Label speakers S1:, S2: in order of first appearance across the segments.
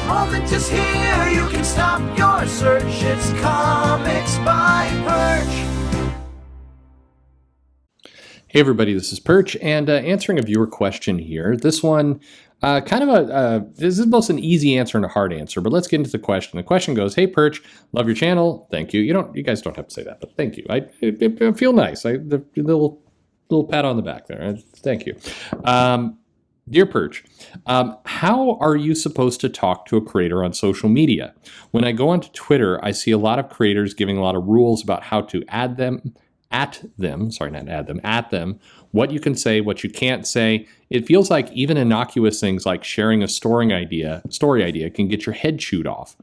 S1: moment is here, you can stop your search. It's Comics by Perch.
S2: Hey everybody, this is Perch, and answering a viewer question here. This one, this is both an easy answer and a hard answer, but let's get into the question. The question goes, "Hey Perch, love your channel. Thank you." You guys don't have to say that, but thank you. I feel nice. The little pat on the back there. Thank you. Dear Perch, how are you supposed to talk to a creator on social media? When I go onto Twitter, I see a lot of creators giving a lot of rules about how to at them, what you can say, what you can't say. It feels like even innocuous things like sharing a story idea can get your head chewed off.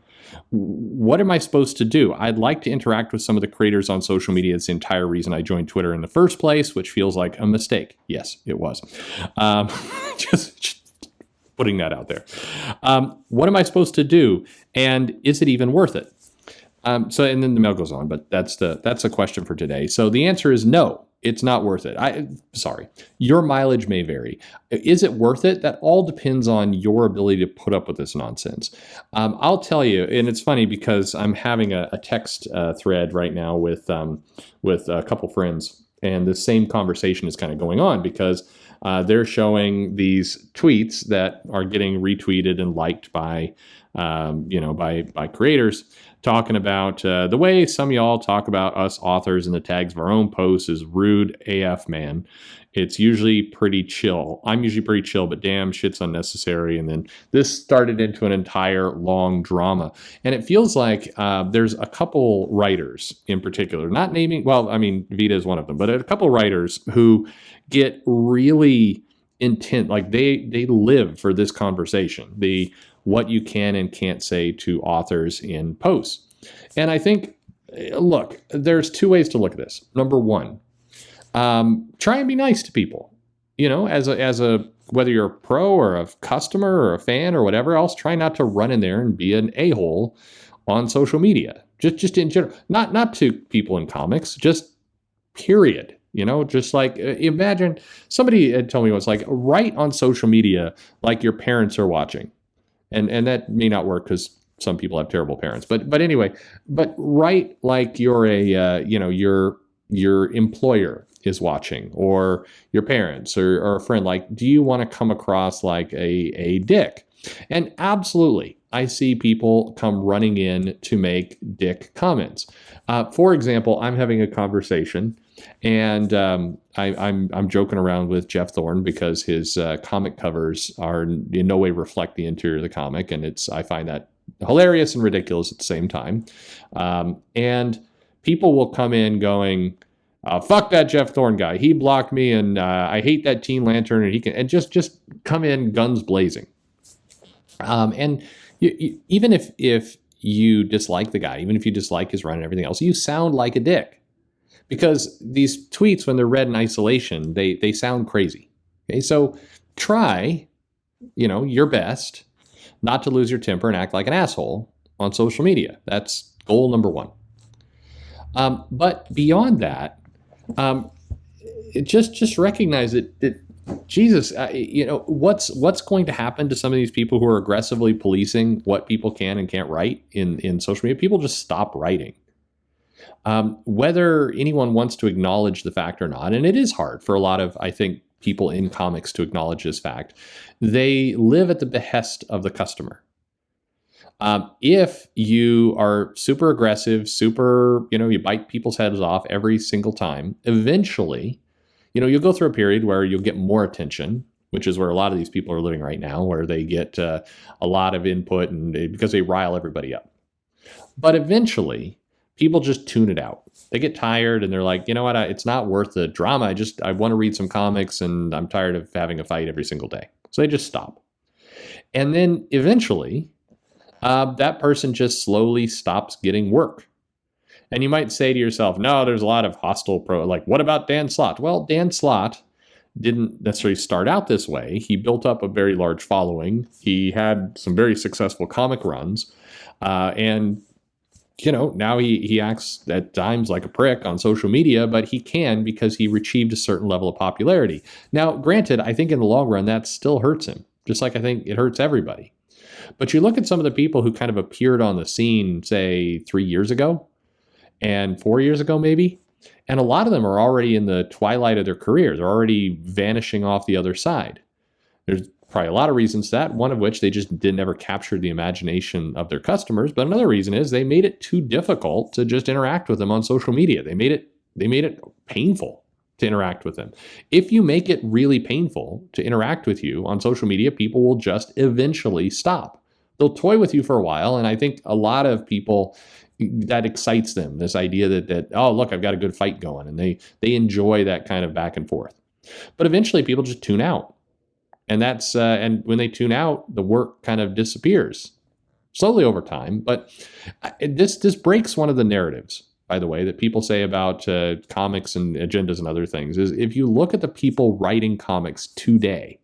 S2: What am I supposed to do? I'd like to interact with some of the creators on social media. It's the entire reason I joined Twitter in the first place, which feels like a mistake. Yes, it was. Just putting that out there. What am I supposed to do? And is it even worth it? And then the mail goes on, but that's the question for today. So the answer is no, it's not worth it. Sorry, your mileage may vary. Is it worth it? That all depends on your ability to put up with this nonsense. I'll tell you, and it's funny because I'm having a text thread right now with a couple friends, and the same conversation is kind of going on because they're showing these tweets that are getting retweeted and liked by creators, talking about the way some of y'all talk about us authors in the tags of our own posts is rude AF, man. It's usually pretty chill. I'm usually pretty chill, but damn, shit's unnecessary. And then this started into an entire long drama. And it feels like there's a couple writers in particular, not naming, well, I mean, Vita is one of them, but a couple writers who get really intent, like they live for this conversation. What you can and can't say to authors in posts. And I think, look, there's two ways to look at this. Number one, try and be nice to people. You know, as a whether you're a pro or a customer or a fan or whatever else, try not to run in there and be an a-hole on social media. Just in general, not to people in comics, just period. You know, just like imagine somebody had told me once, like, write on social media like your parents are watching. And that may not work because some people have terrible parents. But anyway, write like you're your employer is watching, or your parents, or a friend. Like, do you want to come across like a dick? And absolutely, I see people come running in to make dick comments. For example, I'm having a conversation, and I'm joking around with Jeff Thorne because his comic covers are in no way reflect the interior of the comic, and I find that hilarious and ridiculous at the same time. And people will come in going, "Fuck that Jeff Thorne guy. He blocked me, and I hate that Teen Lantern, and he can," and just come in guns blazing. And even if you dislike the guy, even if you dislike his run and everything else, you sound like a dick. Because these tweets, when they're read in isolation, they sound crazy. Okay, so try, your best not to lose your temper and act like an asshole on social media. That's goal number one. But beyond that, just recognize that Jesus, what's going to happen to some of these people who are aggressively policing what people can and can't write in social media? People just stop writing. Whether anyone wants to acknowledge the fact or not, and it is hard for a lot of, I think, people in comics to acknowledge this fact, they live at the behest of the customer. If you are super aggressive, you bite people's heads off every single time, eventually, you'll go through a period where you'll get more attention, which is where a lot of these people are living right now, where they get a lot of input because they rile everybody up. But eventually, people just tune it out. They get tired and they're like, you know what, it's not worth the drama. I want to read some comics and I'm tired of having a fight every single day. So they just stop. And then eventually, that person just slowly stops getting work. And you might say to yourself, no, there's a lot of hostile like, what about Dan Slott? Well, Dan Slott didn't necessarily start out this way. He built up a very large following. He had some very successful comic runs. And now he acts at times like a prick on social media, but he can because he achieved a certain level of popularity. Now, granted, I think in the long run, that still hurts him, just like I think it hurts everybody. But you look at some of the people who kind of appeared on the scene, say 3 years ago and 4 years ago, maybe. And a lot of them are already in the twilight of their career. They're already vanishing off the other side. There's probably a lot of reasons to that, one of which they just didn't ever capture the imagination of their customers. But another reason is they made it too difficult to just interact with them on social media. They made it painful to interact with them. If you make it really painful to interact with you on social media, people will just eventually stop. They'll toy with you for a while. And I think a lot of people, that excites them, this idea that oh, look, I've got a good fight going. And they enjoy that kind of back and forth. But eventually people just tune out. And and when they tune out, the work kind of disappears slowly over time. But this breaks one of the narratives, by the way, that people say about comics and agendas and other things. Is if you look at the people writing comics today,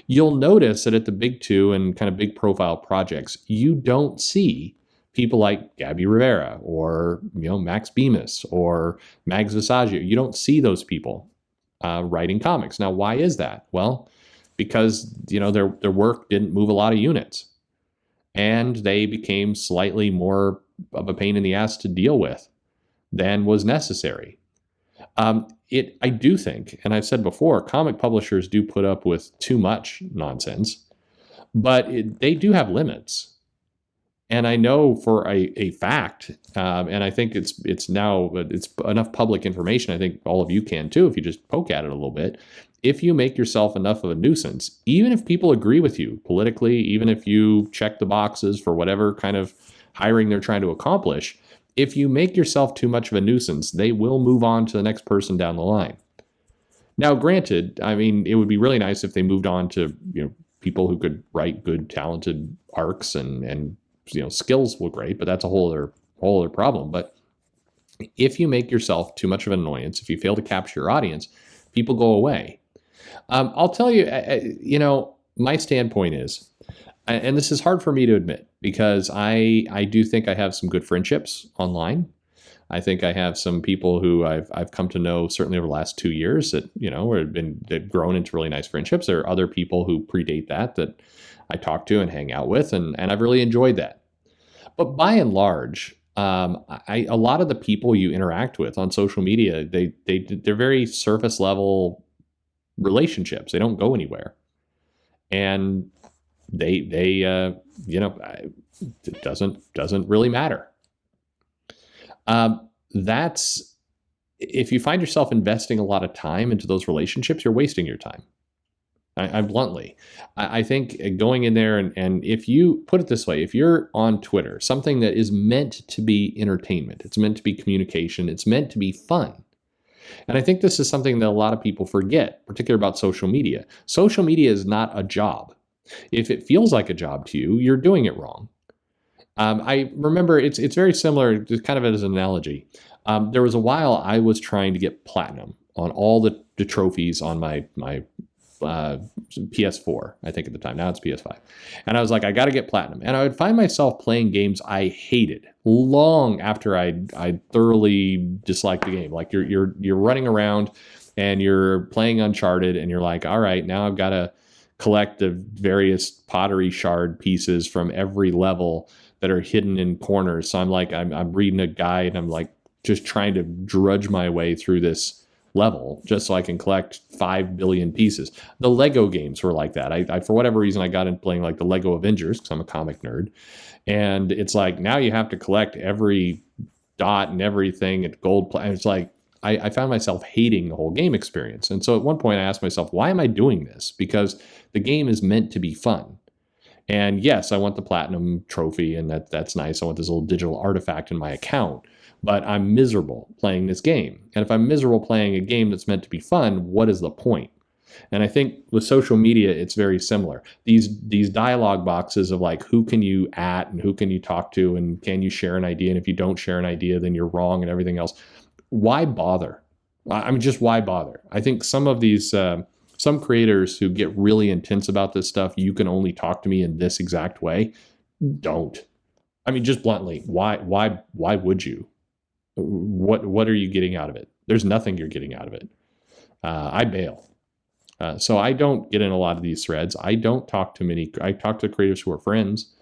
S2: you'll notice that at the big two and kind of big profile projects, you don't see people like Gabby Rivera or Max Bemis or Mags Visaggio. You don't see those people writing comics. Now, why is that? Well, because their work didn't move a lot of units, and they became slightly more of a pain in the ass to deal with than was necessary. I do think, and I've said before, comic publishers do put up with too much nonsense, but they do have limits. And I know for a fact, and I think it's enough public information. I think all of you can too, if you just poke at it a little bit. If you make yourself enough of a nuisance, even if people agree with you politically, even if you check the boxes for whatever kind of hiring they're trying to accomplish, if you make yourself too much of a nuisance, they will move on to the next person down the line. Now, granted, I mean, it would be really nice if they moved on to people who could write good, talented arcs and skills were great, but that's a whole other problem. But if you make yourself too much of an annoyance, if you fail to capture your audience, people go away. I'll tell you, my standpoint is, and this is hard for me to admit because I do think I have some good friendships online. I think I have some people who I've come to know certainly over the last 2 years that that grown into really nice friendships. There are other people who predate that I talk to and hang out with, and I've really enjoyed that. But by and large, a lot of the people you interact with on social media, they're very surface level relationships. They don't go anywhere, and it doesn't really matter. That's if you find yourself investing a lot of time into those relationships, you're wasting your time. I bluntly, I think going in there and if you put it this way, if you're on Twitter, something that is meant to be entertainment, it's meant to be communication, it's meant to be fun. And I think this is something that a lot of people forget, particularly about social media. Social media is not a job. If it feels like a job to you, you're doing it wrong. I remember it's very similar, just kind of as an analogy. There was a while I was trying to get platinum on all the trophies on my PS4, I think at the time. Now it's PS5. And I was like, I got to get platinum. And I would find myself playing games I hated long after I thoroughly disliked the game. Like you're running around and you're playing Uncharted and you're like, all right, now I've got to collect the various pottery shard pieces from every level that are hidden in corners. So I'm like, I'm reading a guide and I'm like just trying to drudge my way through this level just so I can collect 5 billion pieces. The Lego games were like that. I for whatever reason, I got into playing like the Lego Avengers because I'm a comic nerd. And it's like, now you have to collect every dot and everything at gold. And it's like, I found myself hating the whole game experience. And so at one point I asked myself, why am I doing this? Because the game is meant to be fun. And yes, I want the platinum trophy and that's nice. I want this little digital artifact in my account. But I'm miserable playing this game. And if I'm miserable playing a game that's meant to be fun, what is the point? And I think with social media, it's very similar. These dialogue boxes of like, who can you at and who can you talk to and can you share an idea? And if you don't share an idea, then you're wrong and everything else. Why bother? I mean, just why bother? I think some of these, some creators who get really intense about this stuff, you can only talk to me in this exact way. Don't. I mean, just bluntly, why would you? What are you getting out of it? There's nothing you're getting out of it. I bail. So I don't get in a lot of these threads. I don't talk to many. I talk to creators who are friends,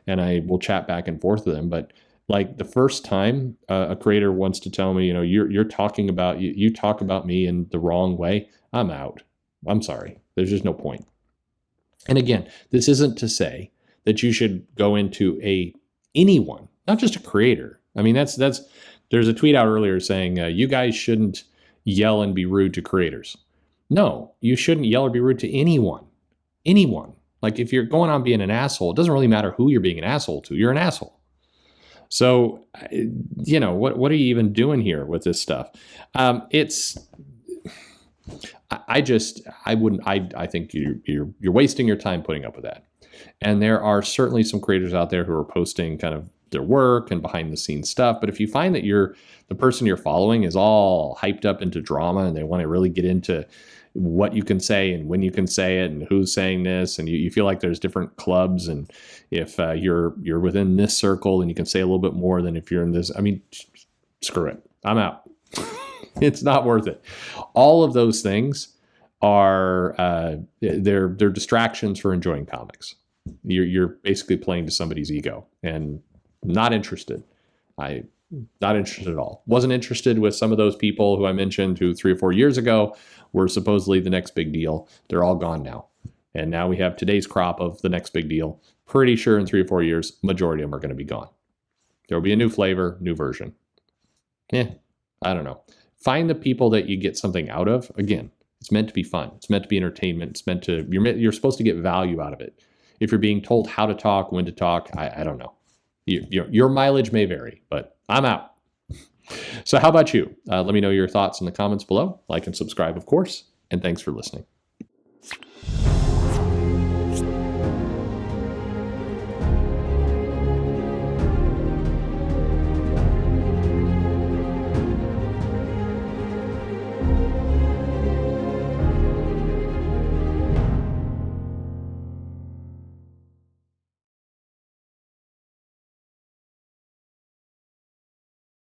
S2: and I will chat back and forth with them. But like the first time a creator wants to tell me, you're talking about you talk about me in the wrong way, I'm out. I'm sorry. There's just no point. And again, this isn't to say that you should go into anyone, not just a creator. I mean, that's there's a tweet out earlier saying you guys shouldn't yell and be rude to creators. No, you shouldn't yell or be rude to anyone. Anyone. Like if you're going on being an asshole, it doesn't really matter who you're being an asshole to. You're an asshole. So, what are you even doing here with this stuff? I think you're wasting your time putting up with that. And there are certainly some creators out there who are posting kind of their work and behind the scenes stuff. But if you find that the person you're following is all hyped up into drama and they want to really get into what you can say and when you can say it and who's saying this, and you feel like there's different clubs, and if you're within this circle and you can say a little bit more than if you're in this, I mean, screw it. I'm out. It's not worth it. All of those things are they're distractions for enjoying comics. You're basically playing to somebody's ego, and not interested. Not interested at all. Wasn't interested with some of those people who I mentioned who 3 or 4 years ago were supposedly the next big deal. They're all gone now. And now we have today's crop of the next big deal. Pretty sure in 3 or 4 years, majority of them are going to be gone. There will be a new flavor, new version. I don't know. Find the people that you get something out of. Again, it's meant to be fun. It's meant to be entertainment. It's meant to, you're supposed to get value out of it. If you're being told how to talk, when to talk, I don't know. Your mileage may vary, but I'm out. So how about you? Let me know your thoughts in the comments below. Like and subscribe, of course. And thanks for listening.